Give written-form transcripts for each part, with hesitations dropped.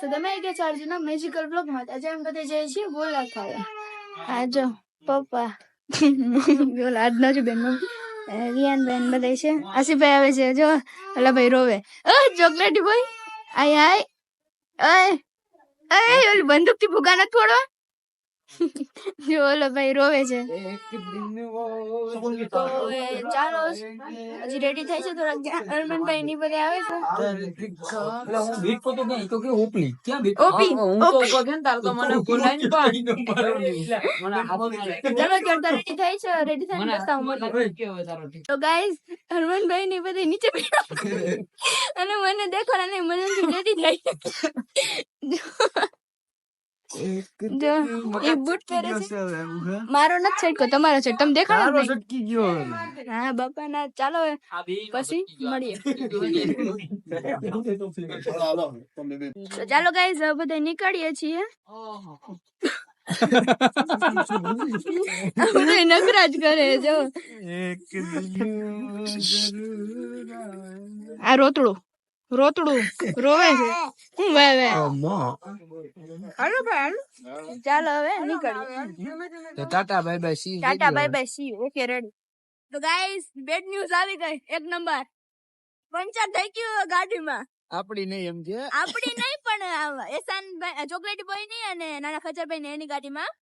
તો તમે કે ચાર્જના મેજિકલ બ્લોગમાં આજે એમ બધે જઈએ છીએ બોલા ખાવા. આ જો પપ્પા બોલા આજનો જ બેન રિયાન બેન બધા છે. આસિફભાઈ આવે છે જો ઓલા ભાઈ રોવે. ચોકલેટી બોય આય આય અય ઓલી બંદૂક થી ભૂગા નથી થોડો. જો ઓલો ભાઈ રોવે છે. તો ચાલો હજી રેડી થાય છે થોડાક અરમાનભાઈ ની બધે આવે છે. તો ગાઈસ હરમનભાઈ ની બધી નીચે અને મને દેખાડા નહીં મને રેડી થાય. જો એ બૂટ પહેરે છે. મારો નથી છટકો તમારો છે. તમે દેખાડો છટકી ગયો. હા બાપા ના ચાલો પછી મળીએ. તો ચાલો ગાઈસ બધા નીકળીએ છીએ. બધા નખરા જ કરે જો. આ રોતડું રોવે છે. હું વે હાલો ભાઈ ચાલો હવે નીકળીએ. તો Tata bye bye see okay ready. તો ગાઈસ બેડ ન્યૂઝ આવી ગઈ એક નંબર. પંચર થઈ ગયું ગાડીમાં. આપડી નહીં એમ કે આપડી નહીં પણ એસાન ચોકલેટી બોય ની અને નાના ખચરભાઈ ને એની ગાડીમાં.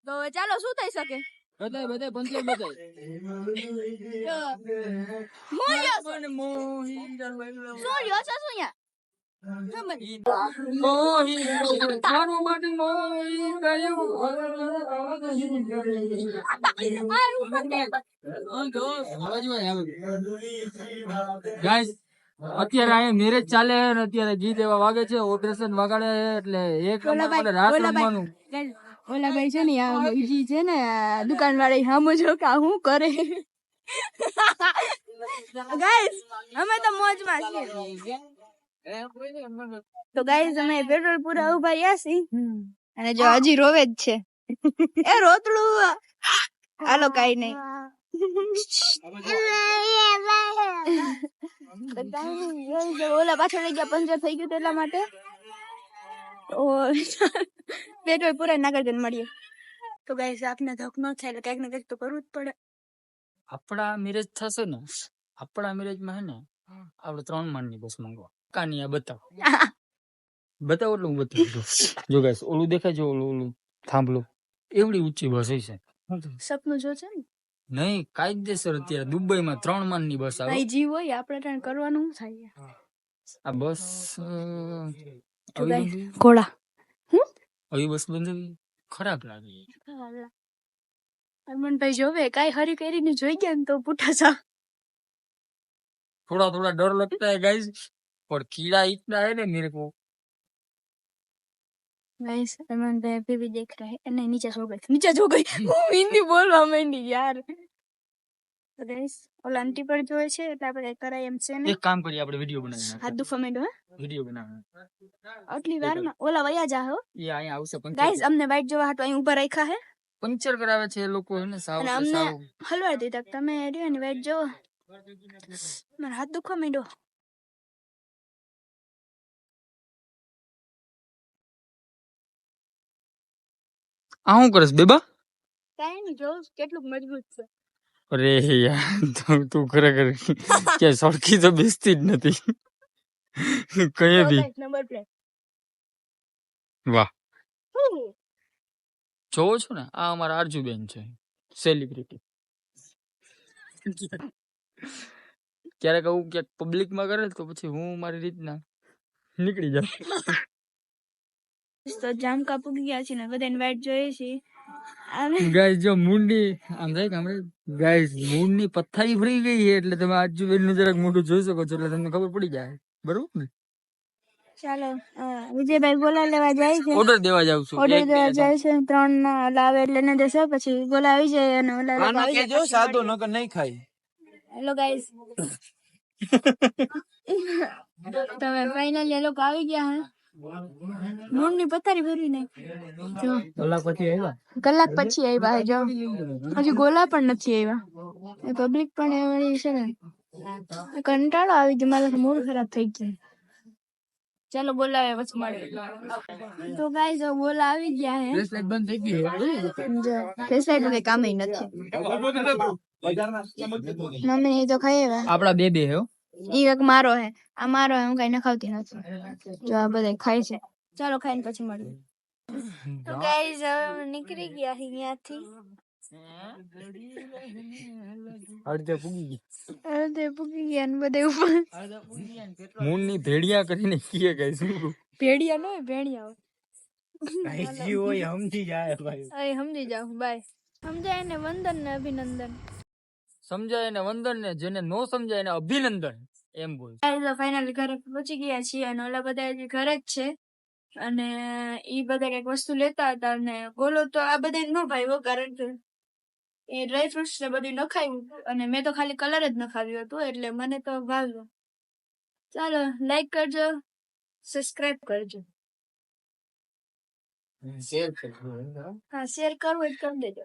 તો ચાલો શું થઈ શકે. બધા પંચર અત્યારે આ મેરેજ ચાલે ને અત્યારે ગીત એવા વાગે છે. ઓપરેશન વગાડે એટલે એક રાત રમવાનું. ઓલા ભાઈ છે ને બીજી છે ને દુકાન વાળી સામુ જો કે હું કરે. ગાઈસ અમે તો મોજમાં છીએ. તો ગાઈસ અમે પેટ્રોલ પૂરા ઉભા રહ્યા છીએ અને જો હજી રોવે જ છે. એ રોતડું હાલો કઈ નહીં. ઓલા પાછળ રહી ગયા પંચર થઈ ગયું એટલા માટે પેટ્રોલ પૂરા ના કરી મળીએ. તો ગાઈસ આપને ધક ન થાય એટલે કઈક ને કઈક તો કરવું જ પડે. આપડા મેરેજ થશે ને આપડા મેરેજ માં હે ને આપડે 3 માળની બસ માંગવા કાની આ બતાવો એટલે હું બતાવું. જો ગાઈસ ઓલું દેખાય છે ઓલું થાંભલો એવડી ઊંચી બસ હશે. સપનું જો છે ને નહીં કાયદેસર અત્યારે દુબઈ માં 3 માળની બસ આવે. જીવ હોય આપણે ટ્રાય કરવાનું શું થાય. આ બસ ઘોડા આવી બસ બંધ ખરાબ લાગે. હરમનભાઈ જોવે કાઈ હરી કરીને જોઈ ગયા ને તો પૂઠા સા थोड़ा डर लगता है गाइस और कीड़ा इतना है ना मेरे को. गाइस हरमनभाई अभी भी देख रहा है. नहीं नीचे सो गई हिंदी बोलवा માંડી यार. તો ગાइस ઓલા આંટી પર જોય છે એટલે આપણે કરાય એમ છે ને. એક કામ કરીએ આપણે વિડિયો બનાવીએ. હાથ દુખવા માંડ્યો હે વિડિયો બનાવે. આટલી વારમાં ઓલા વયા જા હો. એ અહીંયા આવશે પંચર. ગાइस અમને વાઈટ જોવા હાટો અહીં ઊભા રાખ્યા હે. પંચર કરાવે છે એ લોકો હે ને સાવ અમને હલવા દીધા. તમે રહ્યો ને વાઈટ જો મારા હાથ દુખવા માંડ્યો. આ હું કરસ બેબા કાઈ નહીં જો કેટલું મજબૂત છે. અરે યાર તું ખરેખર કે સડકી તો બેસતી જ નથી કઈ બી. નંબર પ્લેટ વાહ જોવો છો ને આ અમારા આરજુબેન છે સેલિબ્રિટી. ક્યારેક આવું ક્યાંક પબ્લિક માં કરે તો પછી હું મારી રીતના નીકળી જાઉં. તો જામ કાપુ ગયા છે ને બધાને વાઈટ જોઈએ છે. ગાઈસ જો મુંડી આમ થાય કે આપણે ગાઈસ મુંડની પથારી ફરી ગઈ છે એટલે તમે આરજુબેન નું જરાક મોઢું જોઈ શકો છો એટલે તમને ખબર પડી જાય. બરોબર ને. ચાલો વિજયભાઈ ગોલા લેવા જાય છે. ઓર્ડર દેવા જાવ છું. ઓર્ડર દેવા જાય છે 3 ના લાવે એટલે ને દેશે પછી ગોલા આવી જાય અને ઓલા આવી જાય. જો સાદો નકર નહીં ખાય. હેલો ગાઈસ તમે ફાઇનલી એ લોકો આવી ગયા હે. મૂળની પથારી ભરી નહીં જો કલાક પછી આવ્યા જો હજી ગોલા પણ નથી આવ્યા. પબ્લિક પણ એવી છે ને કંટાળો આવી ગયો. મારા મૂડ ખરાબ થઈ ગયો. ચાલો બોલાવે પછી મળે. તો ગાઈસ બોલા આવી ગયા હે. બંધ થઈ ગઈ ફેસલાઇટ કઈ કામ નથી. મમ્મી એ તો ખાઈ હવે. આપડા બે હે ઈ એક મારો હે, આ મારો હે, હું કઈ નખાવતી નથી. જો આ બધા ખાય છે. ચાલો ખાઈને પછી મળીએ. તો ગાઈસ હવે અમે નીકળી ગયા અહીંયાથી. અડધે પૂગી અડધે પૂગી ગયા ને બધે ઉપર મૂન ની ભેડિયા કરીને કીએ ગઈ શું ભેડિયા નો હોય, ભેડિયા હોય. જી હોય સમજી જાય ભાઈ. અરે સમજી જાવ. બાય. સમજાય ને વંદન ને અભિનંદન. સમજાય ને વંદન ને, જેને નો સમજાય ને અભિનંદન એમ બોલ. ફાઇનલી ઘરે પહોંચી ગયા છીએ અને ઓલા બધા હજી ઘરે જ છે અને ઈ બધા કઈક વસ્તુ લેતા હતા અને ગોલો તો આ બધા નો ભાવ્યો કારણ કે એ ડ્રાય ફ્રૂટ્સ ને બધું નખાયું અને મેં તો ખાલી કલર જ નખાવ્યું હતું એટલે મને તો ભાવ્યો. ચાલો લાઈક કરજો, સબસ્ક્રાઇબ કરજો. શેર કરજો. હા શેર કરવું જ કરી દેજો.